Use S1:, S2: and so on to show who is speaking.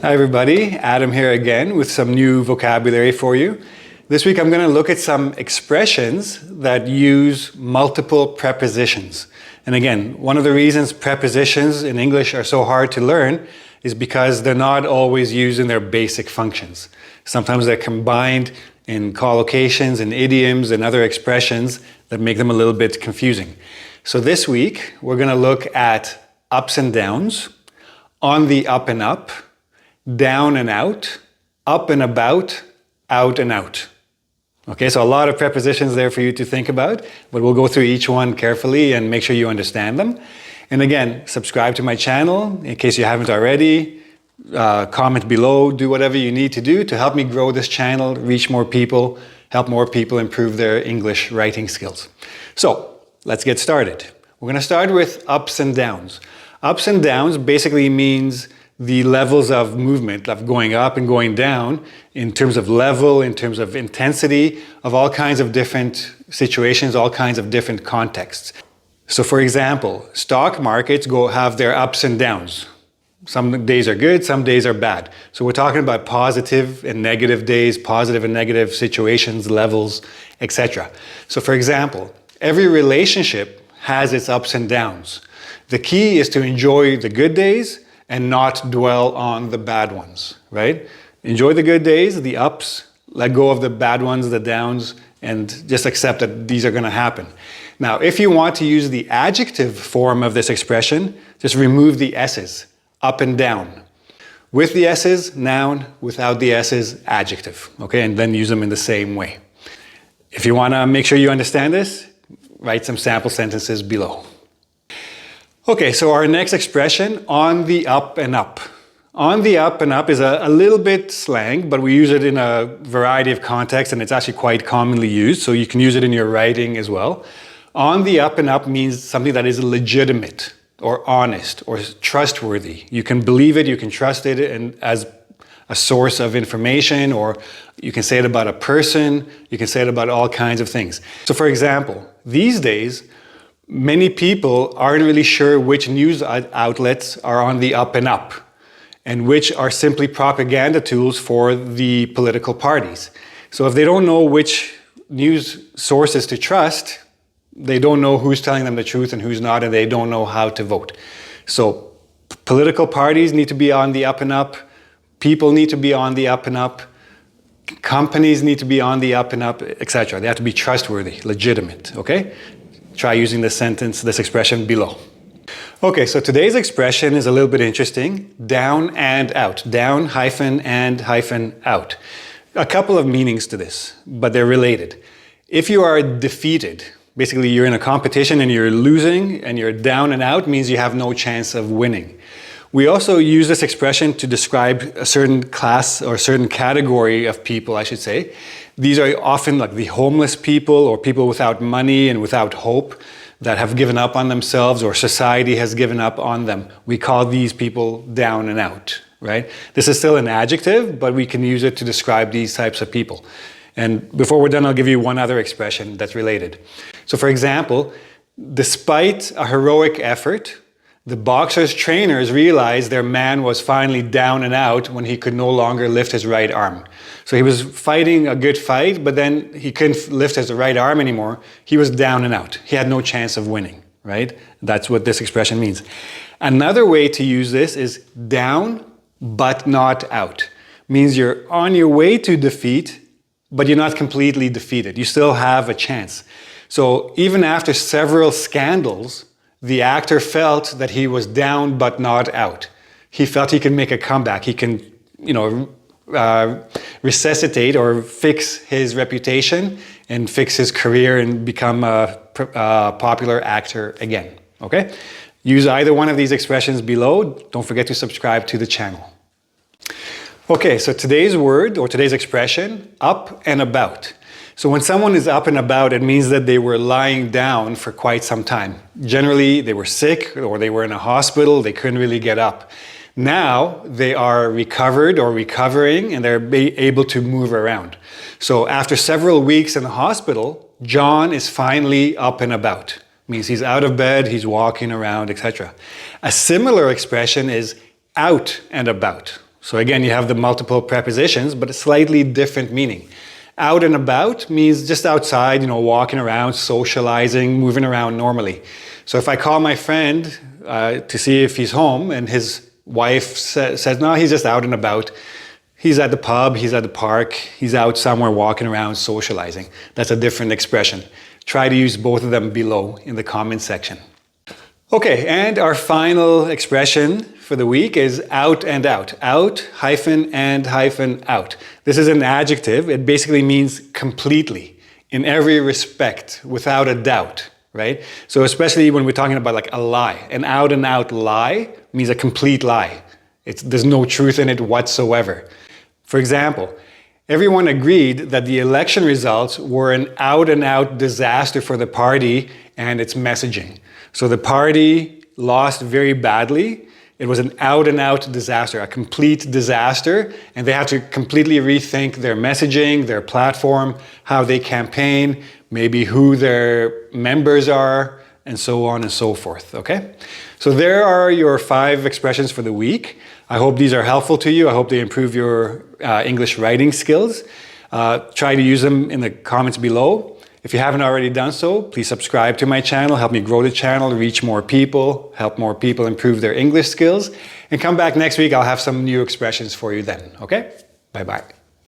S1: Hi everybody, Adam here again with some new vocabulary for you. This week I'm going to look at some expressions that use multiple prepositions. And again, one of the reasons prepositions in English are so hard to learn is because they're not always used in their basic functions. Sometimes they're combined in collocations and idioms and other expressions that make them a little bit confusing. So this week we're going to look at ups and downs, on the up and up, down and out, up and about, out and out. Okay, so a lot of prepositions there for you to think about, but we'll go through each one carefully and make sure you understand them. And again, subscribe to my channel in case you haven't already. Comment below, do whatever you need to do to help me grow this channel, reach more people, help more people improve their English writing skills. So let's get started. We're going to start with ups and downs. Ups and downs basically means the levels of movement, of going up and going down in terms of level, in terms of intensity, of all kinds of different situations, all kinds of different contexts. So for example, stock markets have their ups and downs. Some days are good, some days are bad. So we're talking about positive and negative days, positive and negative situations, levels, etc. So for example, every relationship has its ups and downs. The key is to enjoy the good days and not dwell on the bad ones, right? Enjoy the good days, the ups, let go of the bad ones, the downs, and just accept that these are going to happen. Now, if you want to use the adjective form of this expression, just remove the S's, up and down. With the S's, noun, without the S's, adjective, okay? And then use them in the same way. If you want to make sure you understand this, write some sample sentences below. Okay, so our next expression, on the up and up. On the up and up is a little bit slang, but we use it in a variety of contexts and it's actually quite commonly used, so you can use it in your writing as well. On the up and up means something that is legitimate or honest or trustworthy. You can believe it, you can trust it and as a source of information, or you can say it about a person, you can say it about all kinds of things. So for example, these days, many people aren't really sure which news outlets are on the up and up and which are simply propaganda tools for the political parties. So if they don't know which news sources to trust, they don't know who's telling them the truth and who's not, and they don't know how to vote. So political parties need to be on the up and up, people need to be on the up and up, companies need to be on the up and up, etc. They have to be trustworthy, legitimate, okay? Try using this sentence, this expression below. Okay, so today's expression is a little bit interesting. Down and out. Down hyphen and hyphen out. A couple of meanings to this, but they're related. If you are defeated, basically you're in a competition and you're losing and you're down and out, means you have no chance of winning. We also use this expression to describe a certain class or a certain category of people, I should say. These are often like the homeless people or people without money and without hope that have given up on themselves or society has given up on them. We call these people down and out, right? This is still an adjective, but we can use it to describe these types of people. And before we're done, I'll give you one other expression that's related. So for example, despite a heroic effort, the boxer's trainers realized their man was finally down and out when he could no longer lift his right arm. So he was fighting a good fight, but then he couldn't lift his right arm anymore. He was down and out. He had no chance of winning, right? That's what this expression means. Another way to use this is down but not out. Means you're on your way to defeat, but you're not completely defeated. You still have a chance. So even after several scandals, the actor felt that he was down but not out. He felt he could make a comeback. He can, resuscitate or fix his reputation and fix his career and become a popular actor again. Okay? Use either one of these expressions below. Don't forget to subscribe to the channel. Okay, so today's word or today's expression, up and about. So when someone is up and about, it means that they were lying down for quite some time. Generally, they were sick or they were in a hospital, they couldn't really get up. Now, they are recovered or recovering and they're able to move around. So after several weeks in the hospital, John is finally up and about. Means he's out of bed, he's walking around, etc. A similar expression is out and about. So again, you have the multiple prepositions, but a slightly different meaning. Out and about means just outside, walking around, socializing, moving around normally. So if I call my friend to see if he's home and his wife says, no, he's just out and about. He's at the pub, he's at the park, he's out somewhere walking around, socializing. That's a different expression. Try to use both of them below in the comment section. Okay, and our final expression for the week is out and out. Out, and out. This is an adjective. It basically means completely, in every respect, without a doubt, right? So especially when we're talking about like a lie. An out and out lie means a complete lie. There's no truth in it whatsoever. For example, everyone agreed that the election results were an out and out disaster for the party and its messaging. So the party lost very badly. It was an out and out disaster, a complete disaster, and they have to completely rethink their messaging, their platform, how they campaign, maybe who their members are, and so on and so forth, okay? So there are your 5 expressions for the week. I hope these are helpful to you. I hope they improve your English writing skills. Try to use them in the comments below. If you haven't already done so, please subscribe to my channel, help me grow the channel, reach more people, help more people improve their English skills. And come back next week, I'll have some new expressions for you then, okay? Bye-bye.